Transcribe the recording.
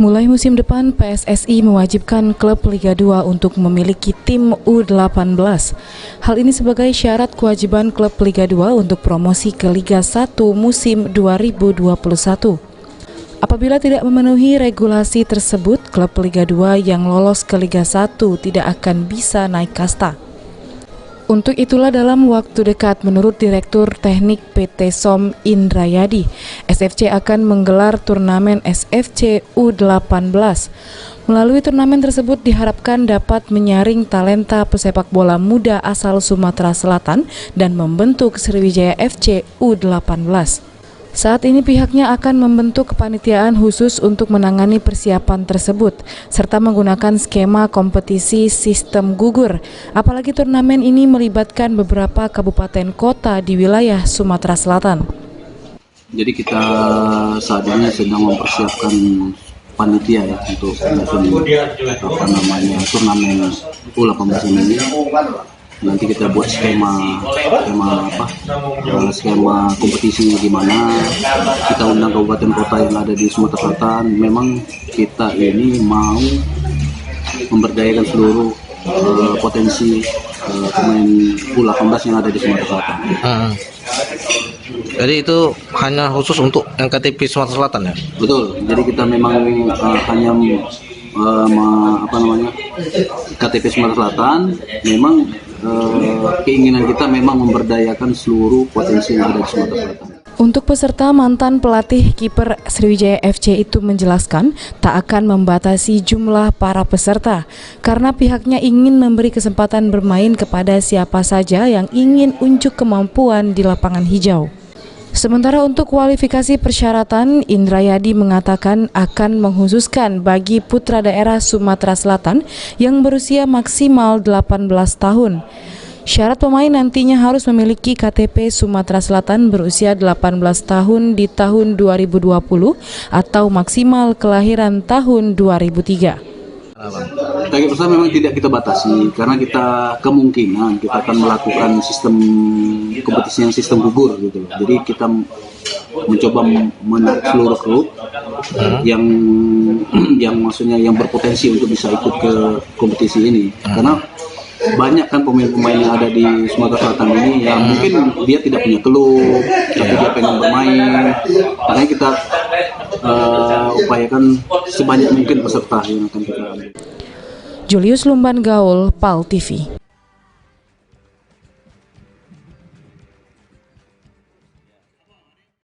Mulai musim depan, PSSI mewajibkan klub Liga 2 untuk memiliki tim U18. Hal ini sebagai syarat kewajiban klub Liga 2 untuk promosi ke Liga 1 musim 2021. Apabila tidak memenuhi regulasi tersebut, klub Liga 2 yang lolos ke Liga 1 tidak akan bisa naik kasta. Untuk itulah dalam waktu dekat, menurut Direktur Teknik PT SOM Indrayadi, SFC akan menggelar turnamen SFC U18. Melalui turnamen tersebut diharapkan dapat menyaring talenta pesepak bola muda asal Sumatera Selatan dan membentuk Sriwijaya FC U18. Saat ini pihaknya akan membentuk kepanitiaan khusus untuk menangani persiapan tersebut, serta menggunakan skema kompetisi sistem gugur. Apalagi turnamen ini melibatkan beberapa kabupaten kota di wilayah Sumatera Selatan. Jadi kita saat ini sedang mempersiapkan panitia ya untuk turnamen U18 ini. Nanti kita buat skema kompetisinya gimana. Kita undang kabupaten kota yang ada di Sumatera Selatan. Memang kita ini mau memberdayakan seluruh potensi pemain U18 yang ada di Sumatera Selatan. Jadi itu hanya khusus untuk yang KTP Sumatera Selatan ya? Betul. Jadi kita memang hanya KTP Sumatera Selatan. Memang keinginan kita memang memberdayakan seluruh potensi yang ada di Sumatera Selatan. Untuk peserta, mantan pelatih kiper Sriwijaya FC itu menjelaskan tak akan membatasi jumlah para peserta karena pihaknya ingin memberi kesempatan bermain kepada siapa saja yang ingin unjuk kemampuan di lapangan hijau. Sementara untuk kualifikasi persyaratan, Indrayadi mengatakan akan mengkhususkan bagi putra daerah Sumatera Selatan yang berusia maksimal 18 tahun. Syarat pemain nantinya harus memiliki KTP Sumatera Selatan berusia 18 tahun di tahun 2020 atau maksimal kelahiran tahun 2003. Target besar memang tidak kita batasi karena kita kemungkinan kita akan melakukan sistem kompetisi yang sistem gugur gitu. Jadi kita mencoba menarik seluruh klub yang maksudnya yang berpotensi untuk bisa ikut ke kompetisi ini. Karena banyak kan pemain-pemain yang ada di Sumatera Selatan ini yang mungkin dia tidak punya klub tapi dia pengen bermain. Makanya kita upayakan sebanyak mungkin peserta yang akan kita ambil. Julius Lumban Gaul, PAL TV.